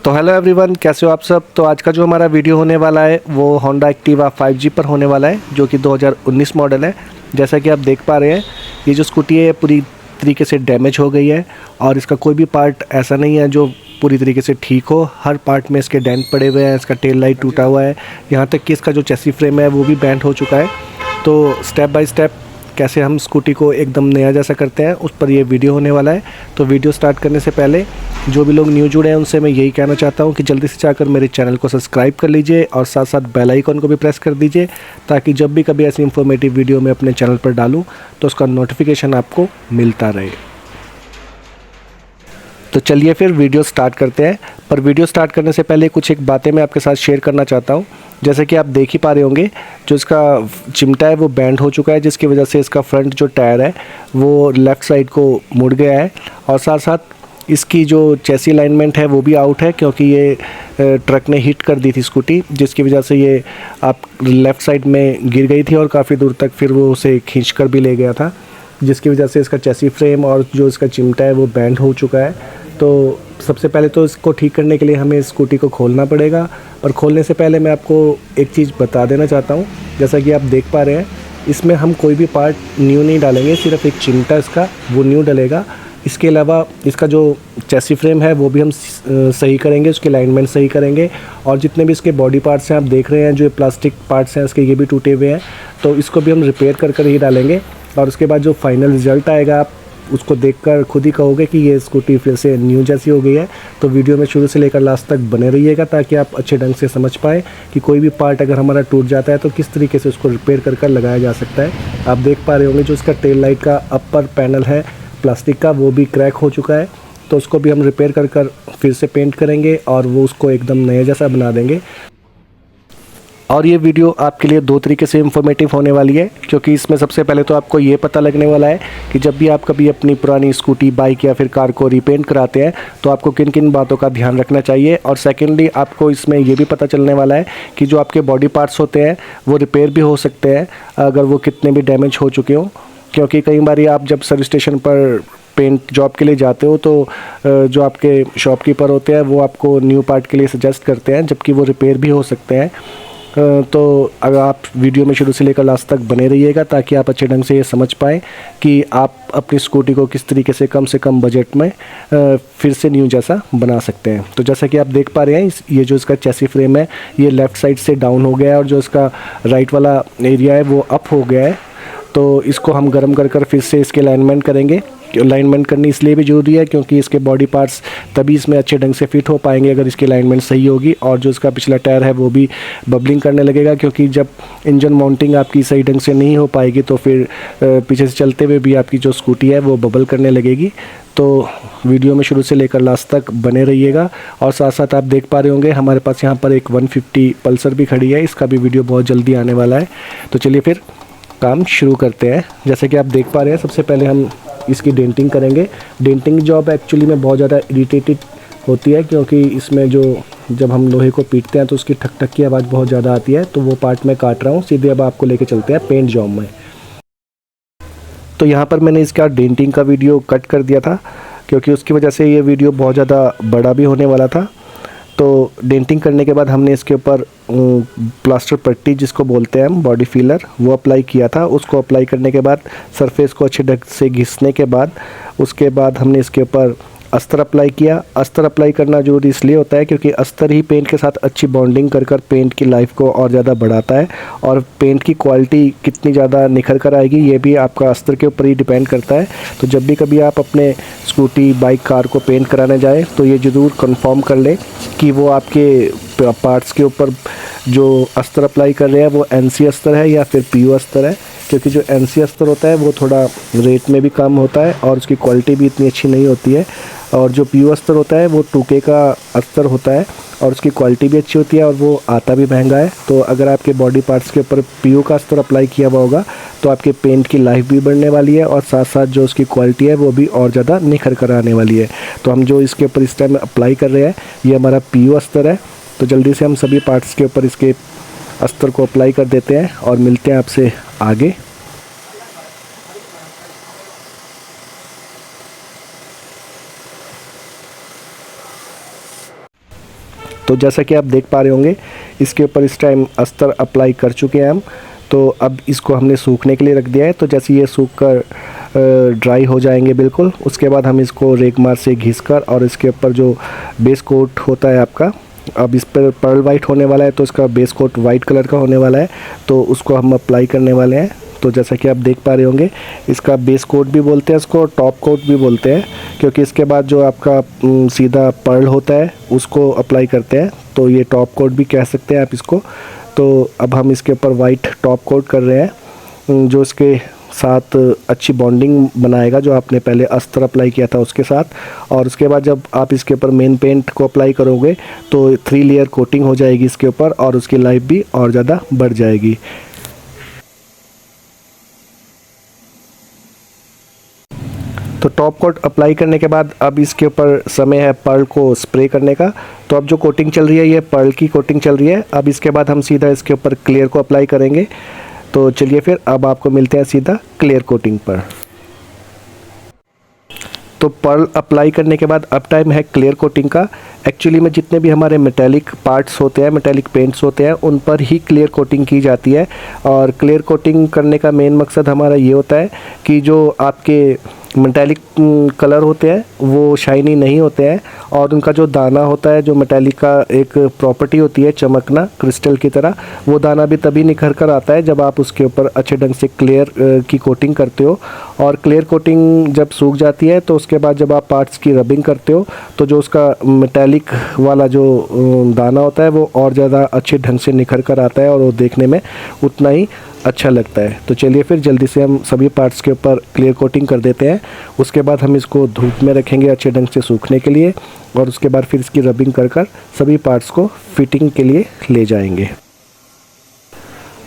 तो hello everyone, कैसे हो आप सब। तो आज का जो हमारा वीडियो होने वाला है वो होंडा एक्टिवा 5G पर होने वाला है, जो कि 2019 मॉडल है। जैसा कि आप देख पा रहे हैं, ये जो स्कूटी है पूरी तरीके से डैमेज हो गई है और इसका कोई भी पार्ट ऐसा नहीं है जो पूरी तरीके से ठीक हो। हर पार्ट में इसके डेंट पड़े हुए हैं, इसका टेल लाइट टूटा हुआ है, यहाँ तक कि इसका जो चेसी फ्रेम है वो भी बेंट हो चुका है। तो स्टेप बाय स्टेप कैसे हम स्कूटी को एकदम नया जैसा करते हैं उस पर ये वीडियो होने वाला है। तो वीडियो स्टार्ट करने से पहले जो भी लोग न्यू जुड़े हैं उनसे मैं यही कहना चाहता हूं कि जल्दी से जाकर मेरे चैनल को सब्सक्राइब कर लीजिए और साथ साथ बेल आइकन को भी प्रेस कर दीजिए, ताकि जब भी कभी ऐसी इंफॉर्मेटिव वीडियो मैं अपने चैनल पर डालूं तो उसका नोटिफिकेशन आपको मिलता रहे। तो चलिए फिर वीडियो स्टार्ट करते हैं। पर वीडियो स्टार्ट करने से पहले कुछ एक बातें मैं आपके साथ शेयर करना चाहता हूँ। जैसे कि आप देख ही पा रहे होंगे, जो इसका चिमटा है वो बेंड हो चुका है, जिसकी वजह से इसका फ्रंट जो टायर है वो लेफ़्ट साइड को मुड़ गया है। और साथ साथ इसकी जो चेसी अलाइनमेंट है वो भी आउट है, क्योंकि ये ट्रक ने हिट कर दी थी स्कूटी, जिसकी वजह से ये आप लेफ़्ट साइड में गिर गई थी और काफ़ी दूर तक फिर वो उसे खींच कर भी ले गया था, जिसकी वजह से इसका चेसी फ्रेम और जो इसका चिमटा है वो बेंड हो चुका है। तो सबसे पहले तो इसको ठीक करने के लिए हमें स्कूटी को खोलना पड़ेगा। और खोलने से पहले मैं आपको एक चीज़ बता देना चाहता हूँ। जैसा कि आप देख पा रहे हैं, इसमें हम कोई भी पार्ट न्यू नहीं डालेंगे, सिर्फ एक चिमटा इसका वो न्यू डलेगा। इसके अलावा इसका जो चेसी फ्रेम है वो भी हम सही करेंगे, उसके अलाइनमेंट सही करेंगे। और जितने भी इसके बॉडी पार्ट्स हैं आप देख रहे हैं, जो प्लास्टिक पार्ट्स हैं इसके ये भी टूटे हुए हैं, तो इसको भी हम रिपेयर कर ही डालेंगे। और उसके बाद जो फाइनल रिज़ल्ट आएगा आप उसको देखकर खुद ही कहोगे कि ये स्कूटी फिर से न्यू जैसी हो गई है। तो वीडियो में शुरू से लेकर लास्ट तक बने रहिएगा, ताकि आप अच्छे ढंग से समझ पाएँ कि कोई भी पार्ट अगर हमारा टूट जाता है तो किस तरीके से उसको रिपेयर कर लगाया जा सकता है। आप देख पा रहे होंगे जो इसका टेल लाइट का अपर पैनल है प्लास्टिक का, वो भी क्रैक हो चुका है। तो उसको भी हम रिपेयर कर फिर से पेंट करेंगे और वो उसको एकदम नया जैसा बना देंगे। और ये वीडियो आपके लिए दो तरीके से इन्फॉर्मेटिव होने वाली है, क्योंकि इसमें सबसे पहले तो आपको ये पता लगने वाला है कि जब भी आप कभी अपनी पुरानी स्कूटी, बाइक या फिर कार को रीपेंट कराते हैं तो आपको किन किन बातों का ध्यान रखना चाहिए। और सेकेंडली आपको इसमें ये भी पता चलने वाला है कि जो आपके बॉडी पार्ट्स होते हैं वो रिपेयर भी हो सकते हैं अगर वो कितने भी डैमेज हो चुके हों। क्योंकि कई बार आप जब सर्विस स्टेशन पर पेंट जॉब के लिए जाते हो तो जो आपके शॉपकीपर होते हैं वो आपको न्यू पार्ट के लिए सजेस्ट करते हैं, जबकि वो रिपेयर भी हो सकते हैं। तो अगर आप वीडियो में शुरू से लेकर लास्ट तक बने रहिएगा, ताकि आप अच्छे ढंग से ये समझ पाएँ कि आप अपनी स्कूटी को किस तरीके से कम बजट में फिर से न्यू जैसा बना सकते हैं। तो जैसा कि आप देख पा रहे हैं, ये जो इसका चेसी फ्रेम है ये लेफ़्ट साइड से डाउन हो गया है और जो इसका राइट वाला एरिया है वो अप हो गया है। तो इसको हम गर्म कर फिर से इसके अलाइनमेंट करेंगे। अलाइनमेंट करनी इसलिए भी ज़रूरी है क्योंकि इसके बॉडी पार्ट्स तभी इसमें अच्छे ढंग से फिट हो पाएंगे अगर इसकी अलाइनमेंट सही होगी। और जो इसका पिछला टायर है वो भी बबलिंग करने लगेगा, क्योंकि जब इंजन माउंटिंग आपकी सही ढंग से नहीं हो पाएगी तो फिर पीछे से चलते हुए भी आपकी जो स्कूटी है वो बबल करने लगेगी। तो वीडियो में शुरू से लेकर लास्ट तक बने रहिएगा। और साथ साथ आप देख पा रहे होंगे हमारे पास यहाँ पर एक 150 पल्सर भी खड़ी है, इसका भी वीडियो बहुत जल्दी आने वाला है। तो चलिए फिर काम शुरू करते हैं। जैसे कि आप देख पा रहे हैं, सबसे पहले हम इसकी डेंटिंग करेंगे। डेंटिंग जॉब एक्चुअली में बहुत ज़्यादा इरिटेटेड होती है, क्योंकि इसमें जब हम लोहे को पीटते हैं तो उसकी ठक ठक की आवाज़ बहुत ज़्यादा आती है। तो वो पार्ट मैं काट रहा हूँ। सीधे अब आपको लेके चलते हैं पेंट जॉब में। तो यहाँ पर मैंने इसका डेंटिंग का वीडियो कट कर दिया था, क्योंकि उसकी वजह से ये वीडियो बहुत ज़्यादा बड़ा भी होने वाला था। तो डेंटिंग करने के बाद हमने इसके ऊपर प्लास्टर पट्टी, जिसको बोलते हैं हम बॉडी फीलर, वो अप्लाई किया था। उसको अप्लाई करने के बाद सरफेस को अच्छे ढंग से घिसने के बाद उसके बाद हमने इसके ऊपर अस्तर अप्लाई किया। अस्तर अप्लाई करना जरूरी इसलिए होता है क्योंकि अस्तर ही पेंट के साथ अच्छी बॉन्डिंग कर पेंट की लाइफ को और ज़्यादा बढ़ाता है। और पेंट की क्वालिटी कितनी ज़्यादा निखर कर आएगी ये भी आपका अस्तर के ऊपर ही डिपेंड करता है। तो जब भी कभी आप अपने स्कूटी, बाइक, कार को पेंट कराने जाएँ तो ये ज़रूर कंफर्म कर लें कि वो आपके पार्ट्स के ऊपर जो अस्तर अप्लाई कर रहे हैं वो NC अस्तर है या फिर PU अस्तर है। क्योंकि जो NC अस्तर होता है वो थोड़ा रेट में भी कम होता है और उसकी क्वालिटी भी इतनी अच्छी नहीं होती है। और जो PU अस्तर होता है वो 2K का अस्तर होता है और उसकी क्वालिटी भी अच्छी होती है और वो आता भी महंगा है। तो अगर आपके बॉडी पार्ट्स के ऊपर PU का अस्तर अप्लाई किया हुआ होगा तो आपके पेंट की लाइफ भी बढ़ने वाली है और साथ साथ जो उसकी क्वालिटी है वो भी और ज़्यादा निखर कर आने वाली है। तो हम जो इसके ऊपर इस टाइम अप्लाई कर रहे हैं ये हमारा PU अस्तर है। तो जल्दी से हम सभी पार्ट्स के ऊपर इसके अस्तर को अप्लाई कर देते हैं और मिलते हैं आपसे आगे। तो जैसा कि आप देख पा रहे होंगे इसके ऊपर इस टाइम अस्तर अप्लाई कर चुके हैं हम। तो अब इसको हमने सूखने के लिए रख दिया है। तो जैसे ये सूख कर ड्राई हो जाएंगे बिल्कुल, उसके बाद हम इसको रेगमार से घिसकर और इसके ऊपर जो बेस कोट होता है आपका, अब इस पर पर्ल वाइट होने वाला है तो इसका बेस कोट वाइट कलर का होने वाला है, तो उसको हम अप्लाई करने वाले हैं। तो जैसा कि आप देख पा रहे होंगे इसका बेस कोट भी बोलते हैं, इसको टॉप कोट भी बोलते हैं, क्योंकि इसके बाद जो आपका सीधा पर्ल होता है उसको अप्लाई करते हैं, तो ये टॉप कोट भी कह सकते हैं आप इसको। तो अब हम इसके ऊपर वाइट टॉप कोट कर रहे हैं जो इसके साथ अच्छी बॉन्डिंग बनाएगा, जो आपने पहले अस्तर अप्लाई किया था उसके साथ। और उसके बाद जब आप इसके ऊपर मेन पेंट को अप्लाई करोगे तो 3 लेयर कोटिंग हो जाएगी इसके ऊपर और उसकी लाइफ भी और ज़्यादा बढ़ जाएगी। तो टॉप कोट अप्लाई करने के बाद अब इसके ऊपर समय है पर्ल को स्प्रे करने का। तो अब जो कोटिंग चल रही है ये पर्ल की कोटिंग चल रही है। अब इसके बाद हम सीधा इसके ऊपर क्लियर को अप्लाई करेंगे। तो चलिए फिर अब आपको मिलते हैं सीधा क्लियर कोटिंग पर। तो पर्ल अप्लाई करने के बाद अब टाइम है क्लियर कोटिंग का। एक्चुअली में जितने भी हमारे मेटेलिक पार्ट्स होते हैं, मेटेलिक पेंट्स होते हैं, उन पर ही क्लियर कोटिंग की जाती है। और क्लियर कोटिंग करने का मेन मकसद हमारा ये होता है कि जो आपके मेटेलिक कलर होते हैं वो शाइनी नहीं होते हैं, और उनका जो दाना होता है, जो मेटेलिक का एक प्रॉपर्टी होती है चमकना क्रिस्टल की तरह, वो दाना भी तभी निखर कर आता है जब आप उसके ऊपर अच्छे ढंग से क्लियर की कोटिंग करते हो। और क्लियर कोटिंग जब सूख जाती है तो उसके बाद जब आप पार्ट्स की रबिंग करते हो तो जो उसका मेटेलिक वाला जो दाना होता है वो और ज़्यादा अच्छे ढंग से निखर कर आता है और वो देखने में उतना ही अच्छा लगता है। तो चलिए फिर जल्दी से हम सभी पार्ट्स के ऊपर क्लियर कोटिंग कर देते हैं। उसके बाद हम इसको धूप में रखेंगे अच्छे ढंग से सूखने के लिए, और उसके बाद फिर इसकी रबिंग कर कर सभी पार्ट्स को फिटिंग के लिए ले जाएंगे।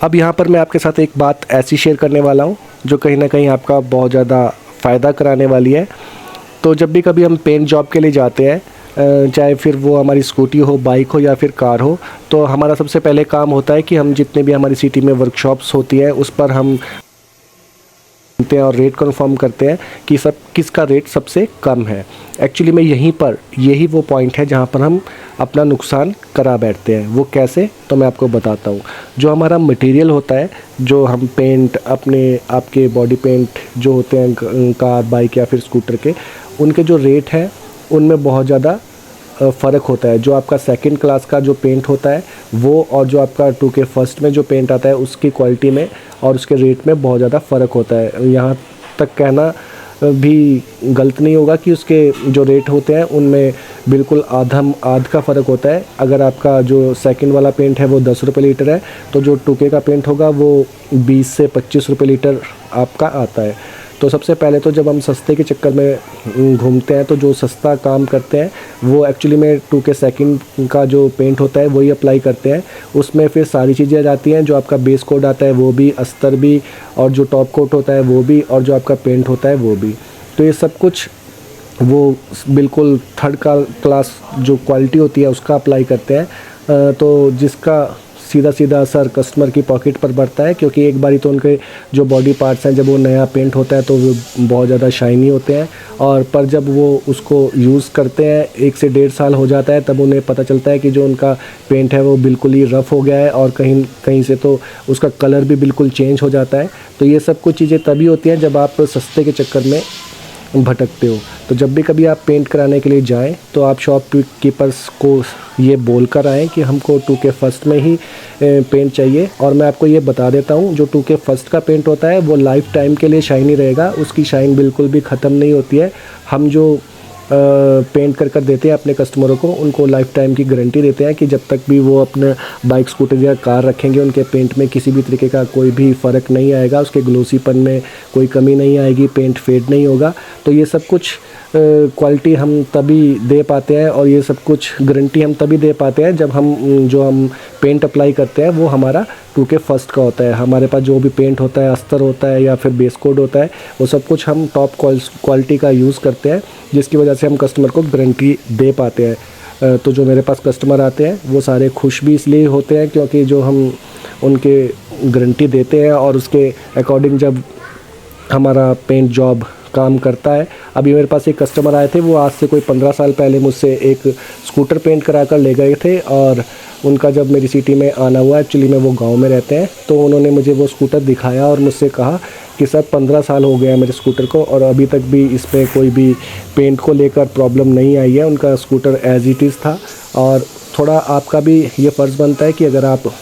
अब यहाँ पर मैं आपके साथ एक बात ऐसी शेयर करने वाला हूँ जो कहीं ना कहीं आपका बहुत ज़्यादा फ़ायदा कराने वाली है। तो जब भी कभी हम पेंट जॉब के लिए जाते हैं, चाहे फिर वो हमारी स्कूटी हो, बाइक हो या फिर कार हो, तो हमारा सबसे पहले काम होता है कि हम जितने भी हमारी सिटी में वर्कशॉप्स होती है उस पर हम हैं और रेट कन्फर्म करते हैं कि किसका रेट सबसे कम है। एक्चुअली में यही वो पॉइंट है जहाँ पर हम अपना नुकसान करा बैठते हैं। वो कैसे, तो मैं आपको बताता हूँ। जो हमारा मटेरियल होता है, जो हम पेंट आपके बॉडी पेंट जो होते हैं कार, बाइक या फिर स्कूटर के, उनके जो रेट हैं उनमें बहुत ज़्यादा फ़र्क होता है। जो आपका सेकंड क्लास का जो पेंट होता है वो, और जो आपका 2K फर्स्ट में जो पेंट आता है उसकी क्वालिटी में और उसके रेट में बहुत ज़्यादा फ़र्क होता है। यहाँ तक कहना भी गलत नहीं होगा कि उसके जो रेट होते हैं उनमें बिल्कुल आध का फ़र्क होता है। अगर आपका जो सेकंड वाला पेंट है वो 10 रुपये लीटर है, तो जो 2K का पेंट होगा वो 20 से 25 रुपये लीटर आपका आता है। तो सबसे पहले तो जब हम सस्ते के चक्कर में घूमते हैं तो जो सस्ता काम करते हैं वो एक्चुअली में 2K सेकंड का जो पेंट होता है वही अप्लाई करते हैं। उसमें फिर सारी चीज़ें आ जाती हैं, जो आपका बेस कोट आता है वो भी, अस्तर भी, और जो टॉप कोट होता है वो भी, और जो आपका पेंट होता है वो भी। तो ये सब कुछ वो बिल्कुल थर्ड क्लास जो क्वालिटी होती है उसका अप्लाई करते हैं। तो जिसका सीधा असर कस्टमर की पॉकेट पर बढ़ता है, क्योंकि एक बारी तो उनके जो बॉडी पार्ट्स हैं जब वो नया पेंट होता है तो वो बहुत ज़्यादा शाइनी होते हैं, और पर जब वो उसको यूज़ करते हैं 1 से 1.5 साल हो जाता है तब उन्हें पता चलता है कि जो उनका पेंट है वो बिल्कुल ही रफ़ हो गया है और कहीं से तो उसका कलर भी बिल्कुल चेंज हो जाता है। तो ये सब कुछ चीज़ें तभी होती हैं जब आप सस्ते के चक्कर में भटकते हो। तो जब भी कभी आप पेंट कराने के लिए जाएं तो आप शॉपकीपर्स को ये बोल कर आएँ कि हमको 2K फर्स्ट में ही पेंट चाहिए। और मैं आपको ये बता देता हूँ, जो 2K फर्स्ट का पेंट होता है वो लाइफ टाइम के लिए शाइनी रहेगा, उसकी शाइन बिल्कुल भी ख़त्म नहीं होती है। हम जो पेंट कर देते हैं अपने कस्टमरों को, उनको लाइफ टाइम की गारंटी देते हैं कि जब तक भी वो अपने बाइक, स्कूटर या कार रखेंगे उनके पेंट में किसी भी तरीके का कोई भी फ़र्क नहीं आएगा, उसके ग्लोसीपन में कोई कमी नहीं आएगी, पेंट फेड नहीं होगा। तो ये सब कुछ क्वालिटी हम तभी दे पाते हैं और ये सब कुछ गारंटी हम तभी दे पाते हैं जब हम पेंट अप्लाई करते हैं वो हमारा 2K फर्स्ट का होता है। हमारे पास जो भी पेंट होता है, अस्तर होता है या फिर बेस कोड होता है, वो सब कुछ हम टॉप क्वालिटी का यूज़ करते हैं, जिसकी वजह से हम कस्टमर को गारंटी दे पाते हैं। तो जो मेरे पास कस्टमर आते हैं वो सारे खुश भी इसलिए होते हैं क्योंकि जो हम उनके गारंटी देते हैं और उसके अकॉर्डिंग जब हमारा पेंट जॉब काम करता है। अभी मेरे पास एक कस्टमर आए थे, वो आज से कोई 15 साल पहले मुझसे एक स्कूटर पेंट करा कर ले गए थे और उनका जब मेरी सिटी में आना हुआ, एक्चुअली में वो गांव में रहते हैं, तो उन्होंने मुझे वो स्कूटर दिखाया और मुझसे कहा कि सर 15 साल हो गए हैं मेरे स्कूटर को और अभी तक भी इस पर कोई भी पेंट को लेकर प्रॉब्लम नहीं आई है। उनका स्कूटर एज़ इट इज़ था। और थोड़ा आपका भी ये फ़र्ज़ बनता है कि अगर आप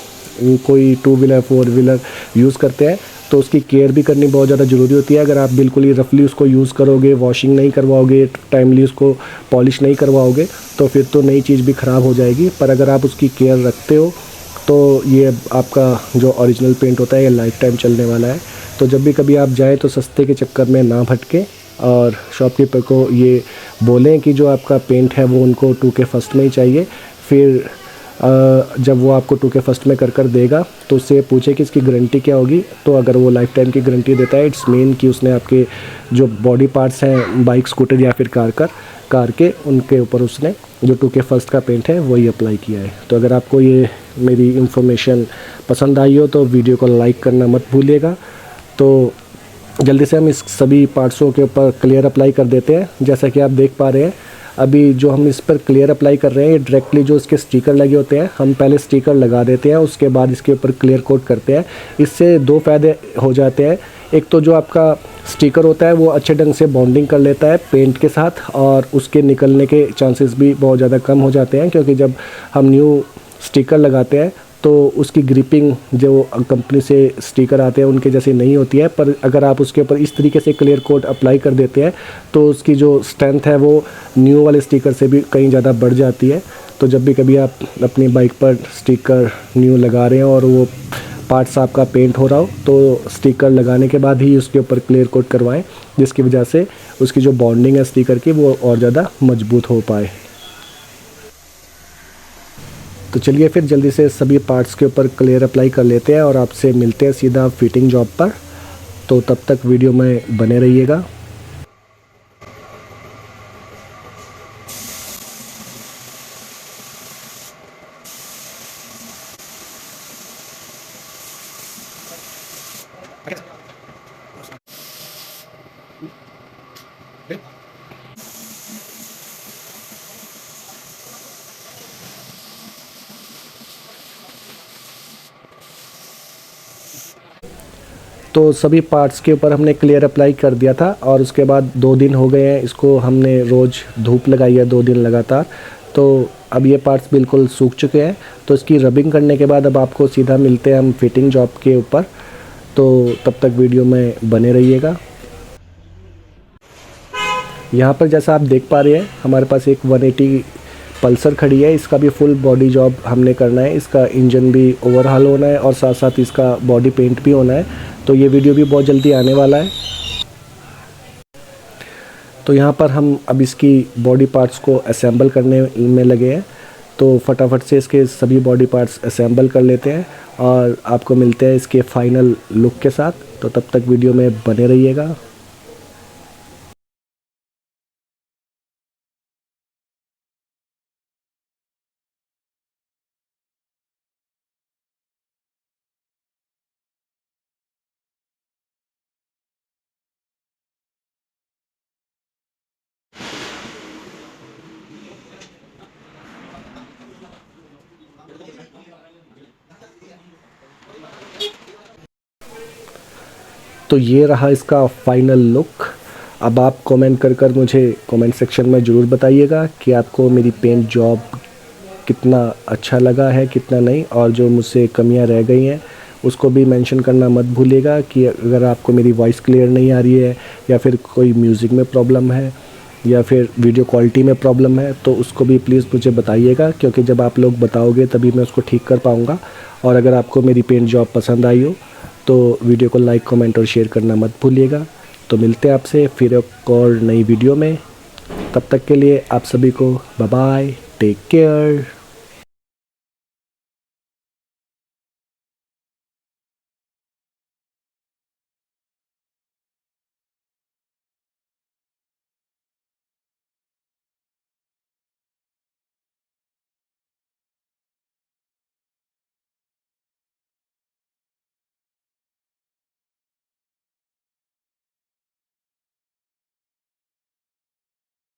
कोई 2 व्हीलर 4 व्हीलर यूज़ करते हैं तो उसकी केयर भी करनी बहुत ज़्यादा ज़रूरी होती है। अगर आप बिल्कुल ही रफली उसको यूज़ करोगे, वॉशिंग नहीं करवाओगे, टाइमली उसको पॉलिश नहीं करवाओगे, तो फिर तो नई चीज़ भी ख़राब हो जाएगी। पर अगर आप उसकी केयर रखते हो तो ये आपका जो ओरिजिनल पेंट होता है ये लाइफ टाइम चलने वाला है। तो जब भी कभी आप जाएँ तो सस्ते के चक्कर में ना भटके और शॉपकीपर को ये बोलें कि जो आपका पेंट है वो उनको 2K फर्स्ट में ही चाहिए। फिर जब वो आपको 2K फर्स्ट में कर देगा तो उससे पूछे कि इसकी गारंटी क्या होगी। तो अगर वो लाइफ टाइम की गारंटी देता है, इट्स मीन कि उसने आपके जो बॉडी पार्ट्स हैं बाइक, स्कूटर या फिर कार के, उनके ऊपर उसने जो 2K फर्स्ट का पेंट है वही अप्लाई किया है। तो अगर आपको ये मेरी इन्फॉर्मेशन पसंद आई हो तो वीडियो को लाइक करना मत भूलिएगा। तो जल्दी से हम इस सभी पार्ट्सों के ऊपर क्लियर अप्लाई कर देते हैं। जैसा कि आप देख पा रहे हैं, अभी जो हम इस पर क्लियर अप्लाई कर रहे हैं, डायरेक्टली जो इसके स्टिकर लगे होते हैं, हम पहले स्टिकर लगा देते हैं, उसके बाद इसके ऊपर क्लियर कोट करते हैं। इससे 2 फ़ायदे हो जाते हैं। एक तो जो आपका स्टिकर होता है वो अच्छे ढंग से बॉन्डिंग कर लेता है पेंट के साथ और उसके निकलने के चांसेस भी बहुत ज़्यादा कम हो जाते हैं, क्योंकि जब हम न्यू स्टिकर लगाते हैं तो उसकी ग्रिपिंग जो कंपनी से स्टिकर आते हैं उनके जैसे नहीं होती है। पर अगर आप उसके ऊपर इस तरीके से क्लियर कोट अप्लाई कर देते हैं तो उसकी जो स्ट्रेंथ है वो न्यू वाले स्टिकर से भी कहीं ज़्यादा बढ़ जाती है। तो जब भी कभी आप अपनी बाइक पर स्टिकर न्यू लगा रहे हो और वो पार्ट्स आपका पेंट हो रहा हो तो स्टिकर लगाने के बाद ही उसके ऊपर क्लियर कोट करवाएं, जिसकी वजह से उसकी जो बॉन्डिंग है स्टिकर की वो और ज़्यादा मजबूत हो पाए। तो चलिए फिर जल्दी से सभी पार्ट्स के ऊपर क्लियर अप्लाई कर लेते हैं और आपसे मिलते हैं सीधा फिटिंग जॉब पर। तो तब तक वीडियो में बने रहिएगा। तो सभी पार्ट्स के ऊपर हमने क्लियर अप्लाई कर दिया था और उसके बाद 2 दिन हो गए हैं, इसको हमने रोज़ धूप लगाई है 2 दिन लगातार। तो अब ये पार्ट्स बिल्कुल सूख चुके हैं। तो इसकी रबिंग करने के बाद अब आपको सीधा मिलते हैं हम फिटिंग जॉब के ऊपर। तो तब तक वीडियो में बने रहिएगा। यहाँ पर जैसा आप देख पा रहे हैं हमारे पास एक 180 पल्सर खड़ी है। इसका भी फुल बॉडी जॉब हमने करना है। इसका इंजन भी ओवरहाल होना है और साथ साथ इसका बॉडी पेंट भी होना है। तो ये वीडियो भी बहुत जल्दी आने वाला है। तो यहाँ पर हम अब इसकी बॉडी पार्ट्स को असेंबल करने में लगे हैं। तो फटाफट से इसके सभी बॉडी पार्ट्स असेंबल कर लेते हैं और आपको मिलते हैं इसके फाइनल लुक के साथ। तो तब तक वीडियो में बने रहिएगा। तो ये रहा इसका फाइनल लुक। अब आप कमेंट कर मुझे कमेंट सेक्शन में ज़रूर बताइएगा कि आपको मेरी पेंट जॉब कितना अच्छा लगा है, कितना नहीं, और जो मुझसे कमियां रह गई हैं उसको भी मेंशन करना मत भूलिएगा। कि अगर आपको मेरी वॉइस क्लियर नहीं आ रही है या फिर कोई म्यूज़िक में प्रॉब्लम है या फिर वीडियो क्वालिटी में प्रॉब्लम है तो उसको भी प्लीज़ मुझे बताइएगा, क्योंकि जब आप लोग बताओगे तभी मैं उसको ठीक कर पाऊँगा। और अगर आपको मेरी पेंट जॉब पसंद आई हो तो वीडियो को लाइक, कमेंट और शेयर करना मत भूलिएगा। तो मिलते हैं आपसे फिर एक और नई वीडियो में। तब तक के लिए आप सभी को बाय बाय, टेक केयर।